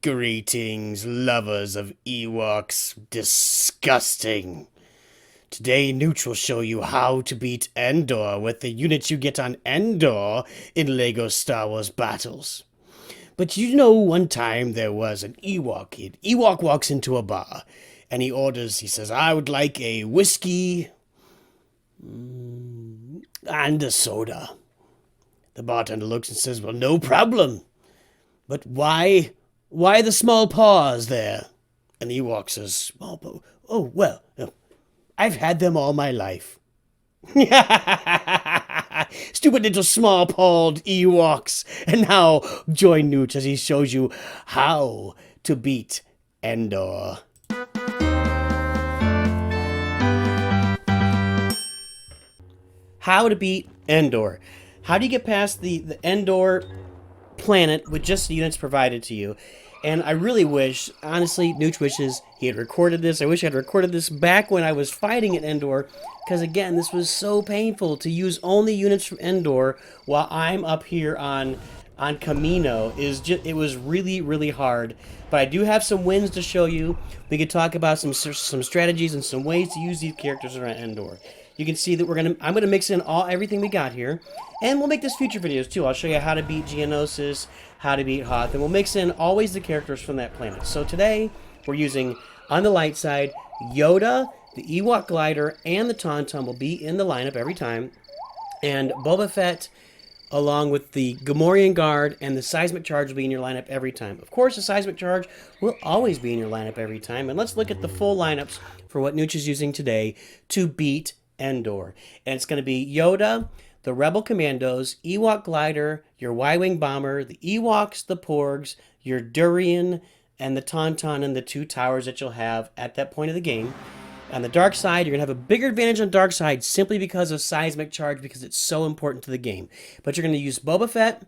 Greetings, lovers of Ewoks. Disgusting. Today, Nooch will show you how to beat Endor with the units you get on Endor in LEGO Star Wars battles. But you know, one time there was an Ewok kid. Ewok walks into a bar and he says, I would like a whiskey and a soda. The bartender looks and says, well, no problem. But why the small paws there? And the Ewok says, small paw? Oh, well, I've had them all my life. Stupid little small-pawed Ewoks. And now join Nooch as he shows you how to beat Endor. How to beat Endor. How do you get past the Endor planet with just the units provided to you? And I really wish, honestly, Nooch wishes he had recorded this. I wish I had recorded this back when I was fighting at Endor, because again, this was so painful to use only units from Endor while I'm up here on Kamino. It was really, really hard. But I do have some wins to show you. We could talk about some strategies and some ways to use these characters around Endor. You can see that I'm gonna mix in everything we got here, and we'll make this future videos too. I'll show you how to beat Geonosis, how to beat Hoth, and we'll mix in always the characters from that planet. So today we're using, on the light side, Yoda, the Ewok glider, and the Tauntaun will be in the lineup every time, and Boba Fett, along with the Gamorrean Guard and the Seismic Charge will be in your lineup every time. Of course, the Seismic Charge will always be in your lineup every time. And let's look at the full lineups for what Nooch is using today to beat Endor. And it's going to be Yoda, the Rebel Commandos, Ewok Glider, your Y-Wing Bomber, the Ewoks, the Porgs, your Durian, and the Tauntaun, and the 2 towers that you'll have at that point of the game. On the dark side, you're going to have a bigger advantage on dark side simply because of Seismic Charge, because it's so important to the game. But you're going to use Boba Fett,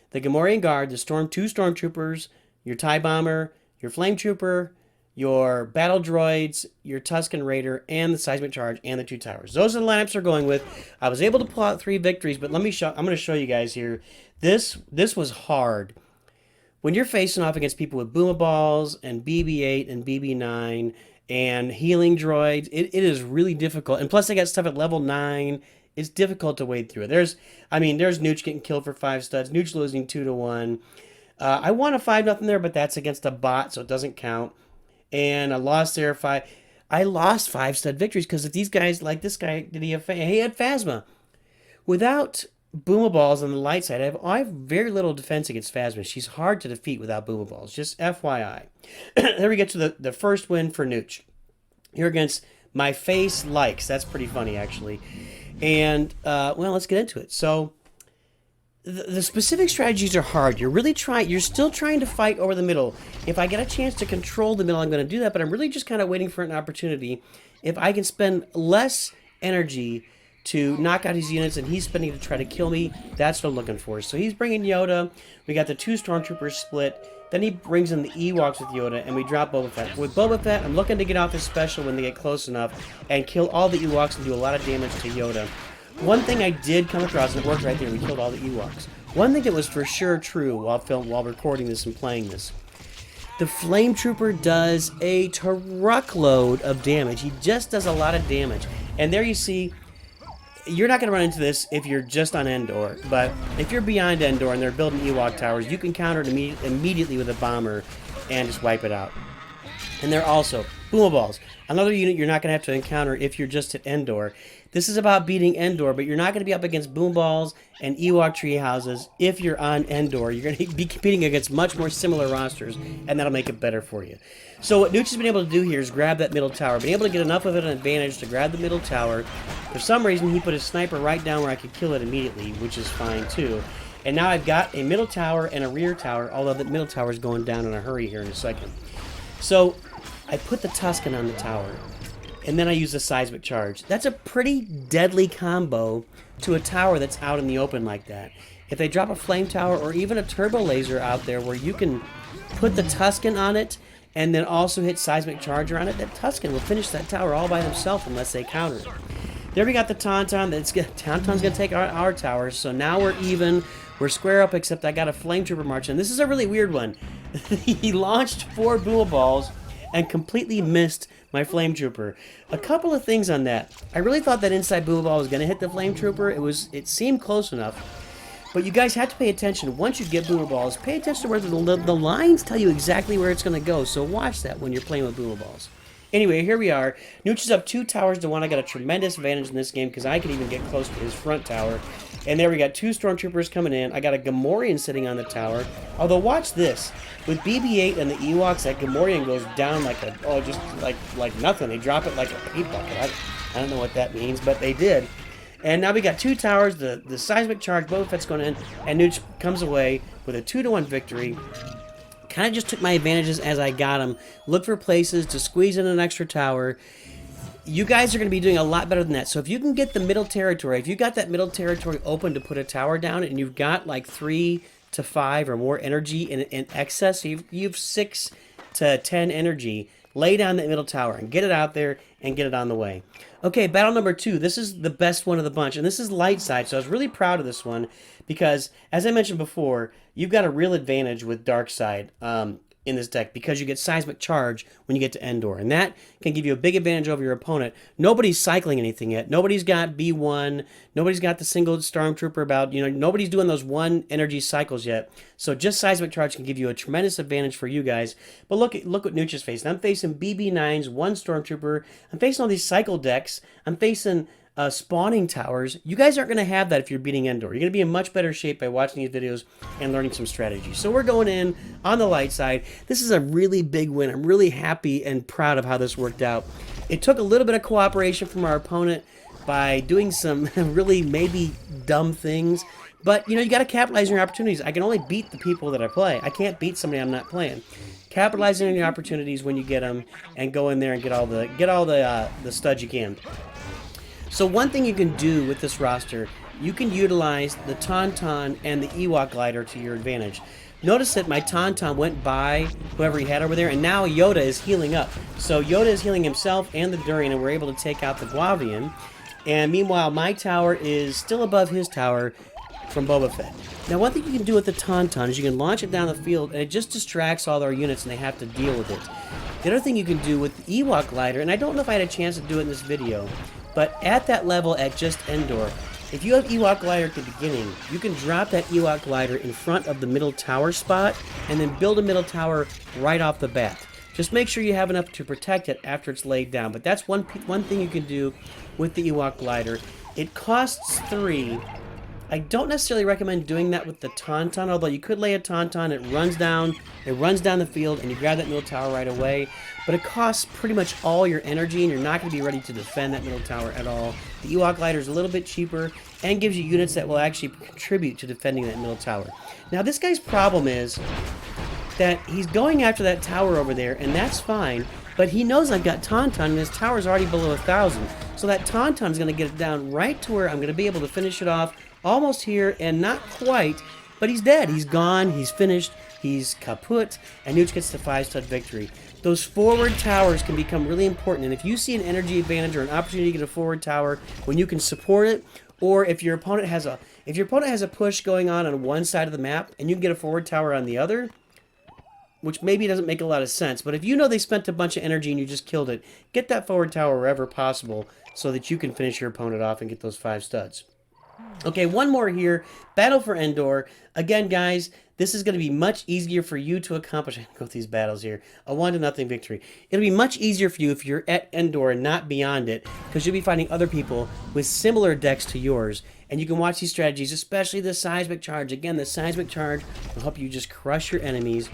the Gamorrean Guard, the 2 Stormtroopers, your TIE Bomber, your Flametrooper, your battle droids, your Tusken Raider, and the Seismic Charge, and the 2 towers. Those are the lineups we're going with. I was able to pull out 3 victories, but I'm going to show you guys here. This was hard. When you're facing off against people with Boomer Balls and BB-8 and BB-9 and healing droids, it is really difficult. And plus they got stuff at level 9. It's difficult to wade through it. There's Nooch getting killed for 5 studs. Nooch losing 2-1. I won a 5-0 there, but that's against a bot, so it doesn't count. And I lost there 5. I lost 5 stud victories because if these guys, like this guy, he had Phasma. Without Boomer Balls on the light side, I have very little defense against Phasma. She's hard to defeat without Boomer Balls. Just FYI. There we get to the first win for Nooch. Here against My Face Likes. That's pretty funny, actually. And, well, let's get into it. So the specific strategies are hard. You're still trying to fight over the middle. If I get a chance to control the middle, I'm going to do that, but I'm really just kind of waiting for an opportunity. If I can spend less energy to knock out his units and he's spending to try to kill me, that's what I'm looking for. So he's bringing Yoda. We got the 2 Stormtroopers split. Then he brings in the Ewoks with Yoda, and we drop Boba Fett. With Boba Fett, I'm looking to get off his special when they get close enough and kill all the Ewoks and do a lot of damage to Yoda. One thing I did come across, and it worked right there, we killed all the Ewoks. One thing that was for sure true while recording this and playing this, the Flametrooper does a truckload of damage. He just does a lot of damage. And there you see, you're not going to run into this if you're just on Endor, but if you're beyond Endor and they're building Ewok towers, you can counter it immediately with a bomber and just wipe it out. And they're also Boomer Balls, another unit you're not going to have to encounter if you're just at Endor. This is about beating Endor, but you're not going to be up against Boom Balls and Ewok tree houses if you're on Endor. You're going to be competing against much more similar rosters, and that'll make it better for you. So what Nooch has been able to do here is grab that middle tower. Been able to get enough of an advantage to grab the middle tower. For some reason, he put his sniper right down where I could kill it immediately, which is fine too. And now I've got a middle tower and a rear tower, although the middle tower is going down in a hurry here in a second. So I put the Tusken on the tower, and then I use the Seismic Charge. That's a pretty deadly combo to a tower that's out in the open like that. If they drop a flame tower or even a turbo laser out there where you can put the Tusken on it and then also hit Seismic Charge on it, that Tusken will finish that tower all by himself unless they counter it. There we got the Tauntaun. Tauntaun's going to take our towers, so now we're even. We're square up, except I got a Flametrooper march, and this is a really weird one. he launched 4 boomer balls and completely missed my Flametrooper. A couple of things on that. I really thought that inside boomer ball was going to hit the Flametrooper. It seemed close enough. But you guys have to pay attention. Once you get boomer balls, pay attention to where the lines tell you exactly where it's going to go. So watch that when you're playing with boomer balls. Anyway, here we are. Nooch is up 2 towers to 1. I got a tremendous advantage in this game because I can even get close to his front tower. And there we got 2 stormtroopers coming in. I got a Gamorrean sitting on the tower. Although watch this. With BB-8 and the Ewoks, that Gamorrean goes down like just like nothing. They drop it like a paint bucket. I don't know what that means, but they did. And now we got 2 towers, the seismic charge, Boba Fett's going in, and Nooch comes away with a 2-1 victory. Kind of just took my advantages as I got them. Look for places to squeeze in an extra tower. You guys are going to be doing a lot better than that. So if you can get the middle territory, if you got that middle territory open to put a tower down, and you've got like 3 to 5 or more energy in excess, so you've 6 to 10 energy, lay down that middle tower and get it out there and get it on the way. Okay, battle number 2. This is the best one of the bunch, and this is light side, so I was really proud of this one because, as I mentioned before, you've got a real advantage with dark side in this deck because you get seismic charge when you get to Endor, and that can give you a big advantage over your opponent. Nobody's cycling anything yet. Nobody's got B1. Nobody's got the single stormtrooper about, nobody's doing those 1 energy cycles yet. So just seismic charge can give you a tremendous advantage for you guys. But look what Nooch is facing. I'm facing BB9s, 1 stormtrooper. I'm facing all these cycle decks. I'm facing spawning towers. You guys aren't going to have that if you're beating Endor. You're going to be in much better shape by watching these videos and learning some strategy. So we're going in on the light side. This is a really big win. I'm really happy and proud of how this worked out. It took a little bit of cooperation from our opponent by doing some really maybe dumb things. But, you got to capitalize on your opportunities. I can only beat the people that I play. I can't beat somebody I'm not playing. Capitalizing on your opportunities when you get them and go in there and get all the studs you can. So one thing you can do with this roster, you can utilize the Tauntaun and the Ewok glider to your advantage. Notice that my Tauntaun went by whoever he had over there, and now Yoda is healing up. So Yoda is healing himself and the Durian, and we're able to take out the Guavian. And meanwhile, my tower is still above his tower from Boba Fett. Now, one thing you can do with the Tauntaun is you can launch it down the field, and it just distracts all our units, and they have to deal with it. The other thing you can do with the Ewok glider, and I don't know if I had a chance to do it in this video, but at that level, at just Endor, if you have Ewok glider at the beginning, you can drop that Ewok glider in front of the middle tower spot, and then build a middle tower right off the bat. Just make sure you have enough to protect it after it's laid down. But that's one thing you can do with the Ewok glider. It costs 3. I don't necessarily recommend doing that with the Tauntaun, although you could lay a Tauntaun. It runs down the field, and you grab that middle tower right away. But it costs pretty much all your energy, and you're not going to be ready to defend that middle tower at all. The Ewok glider is a little bit cheaper and gives you units that will actually contribute to defending that middle tower. Now, this guy's problem is that he's going after that tower over there, and that's fine, but he knows I've got Tauntaun, and his tower's already below 1,000. So that Tauntaun is going to get it down right to where I'm going to be able to finish it off almost here, and not quite, but he's dead. He's gone, he's finished, he's kaput, and Nooch gets the 5-stud victory. Those forward towers can become really important, and if you see an energy advantage or an opportunity to get a forward tower when you can support it, or if your opponent has a push going on one side of the map and you can get a forward tower on the other, which maybe doesn't make a lot of sense, but if you know they spent a bunch of energy and you just killed it, get that forward tower wherever possible so that you can finish your opponent off and get those 5 studs. Okay, one more here. Battle for Endor. Again, guys, this is going to be much easier for you to accomplish. I go through these battles here. A 1-0 victory. It'll be much easier for you if you're at Endor and not beyond it, because you'll be fighting other people with similar decks to yours, and you can watch these strategies, especially the seismic charge. Again, the seismic charge will help you just crush your enemies.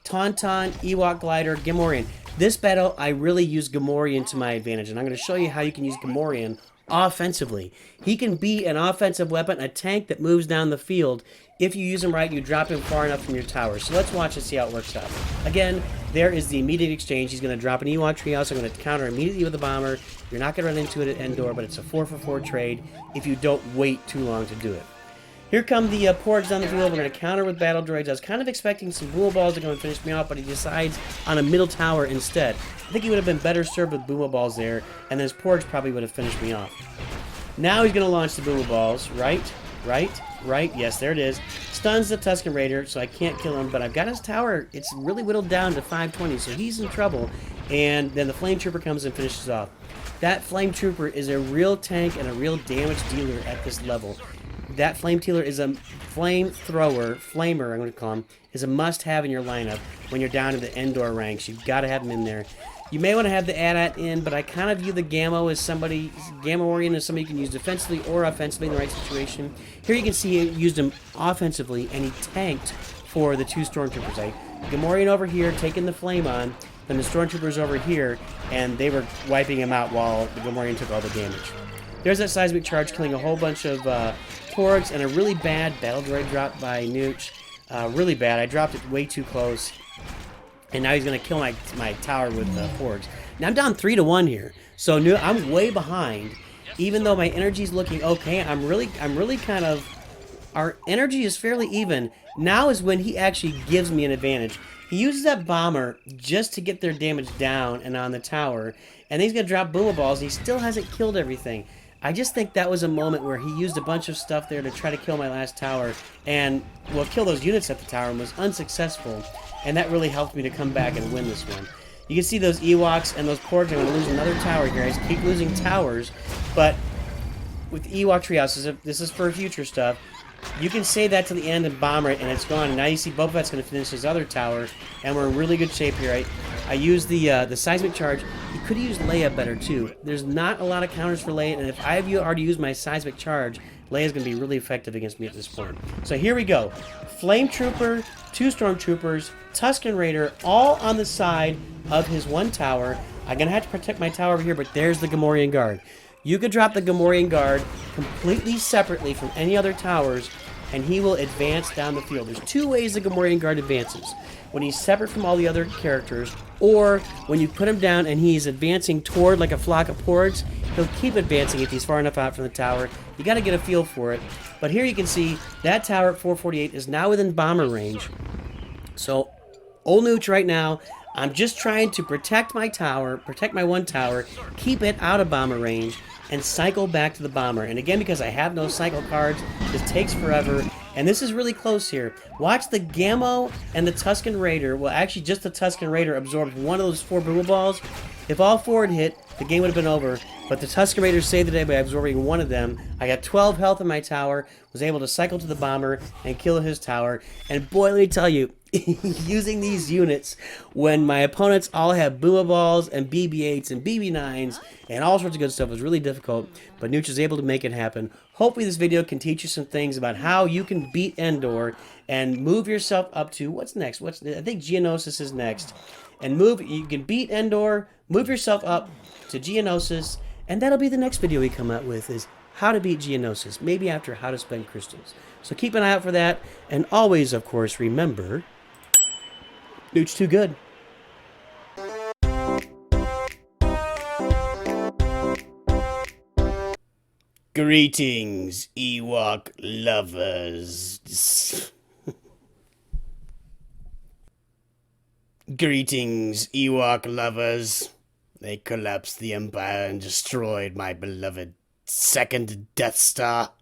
Tauntaun, Ewok glider, Gamorrean. This battle, I really use Gamorrean to my advantage, and I'm going to show you how you can use Gamorrean offensively. He can be an offensive weapon, a tank that moves down the field. If you use him right, you drop him far enough from your tower. So let's watch and see how it works out. Again, there is the immediate exchange. He's going to drop an Ewok treehouse. I'm going to counter immediately with a bomber. You're not going to run into it at Endor, but it's a 4-for-4 trade if you don't wait too long to do it. Here come the porgs down the field. We're going to counter with battle droids. I was kind of expecting some boomer balls to go and finish me off, but he decides on a middle tower instead. I think he would have been better served with boomer balls there, and then his porgs probably would have finished me off. Now he's going to launch the boomer balls. Right. right? Yes, there it is. Stuns the Tusken Raider, so I can't kill him, but I've got his tower. It's really whittled down to 520, so he's in trouble. And then the Flametrooper comes and finishes off. That Flametrooper is a real tank and a real damage dealer at this level. That Flametealer is a flamethrower, flamer, I'm going to call him, is a must-have in your lineup when you're down in the Endor ranks. You've got to have him in there. You may want to have the AT-AT in, but I kind of view the Gamma as somebody, Gamma Orient as somebody you can use defensively or offensively in the right situation. Here you can see he used him offensively, and he tanked for the 2 Stormtroopers. Gamorrean over here taking the flame on, then the Stormtroopers over here, and they were wiping him out while the Gamorrean took all the damage. There's that seismic charge killing a whole bunch of Porgs, and a really bad battle droid drop by Nooch. Really bad. I dropped it way too close. And now he's going to kill my tower with Porgs. Now I'm down 3-1 here. So I'm way behind. Even though my energy's looking okay, I'm really kind of... Our energy is fairly even. Now is when he actually gives me an advantage. He uses that bomber just to get their damage down and on the tower. And then he's going to drop boomer balls. He still hasn't killed everything. I just think that was a moment where he used a bunch of stuff there to try to kill my last tower. And, well, kill those units at the tower and was unsuccessful. And that really helped me to come back and win this one. You can see those Ewoks and those Porgs. I'm going to lose another tower here. I just keep losing towers. But with Ewok Treehouse, this is for future stuff. You can say that to the end and bomber it, and it's gone. And now you see Boba Fett's going to finish his other tower, and we're in really good shape here. I used the seismic charge. You could have used Leia better, too. There's not a lot of counters for Leia, and if I have already used my seismic charge, Leia's going to be really effective against me at this point. So here we go. Flametrooper, 2 Stormtroopers, Tusken Raider, all on the side of his 1 tower. I'm going to have to protect my tower over here, but there's the Gamorrean Guard. You could drop the Gamorrean Guard completely separately from any other towers, and he will advance down the field. There's 2 ways the Gamorrean Guard advances. When he's separate from all the other characters, or when you put him down and he's advancing toward like a flock of Porgs, he'll keep advancing if he's far enough out from the tower. You got to get a feel for it. But here you can see that tower at 448 is now within bomber range. So, old Nooch right now, I'm just trying to protect my tower, protect my 1 tower, keep it out of bomber range, and cycle back to the bomber. And again, because I have no cycle cards, this takes forever. And this is really close here. Watch the Gammo and the Tusken Raider. Well, actually, just the Tusken Raider absorbed 1 of those 4 boomer balls. If all 4 had hit, the game would have been over. But the Tusken Raider saved the day by absorbing 1 of them. I got 12 health in my tower, was able to cycle to the bomber and kill his tower. And boy, let me tell you, using these units when my opponents all have boomer balls and BB-8s and BB-9s and all sorts of good stuff was really difficult, but Nooch was able to make it happen. Hopefully this video can teach you some things about how you can beat Endor and move yourself up to what's next. I think Geonosis is next. And you can beat Endor, move yourself up to Geonosis, and that'll be the next video we come out with, is how to beat Geonosis, maybe after how to spend crystals. So keep an eye out for that, and always, of course, remember, Nooch too good. Greetings, Ewok lovers. Greetings, Ewok lovers. They collapsed the Empire and destroyed my beloved second Death Star.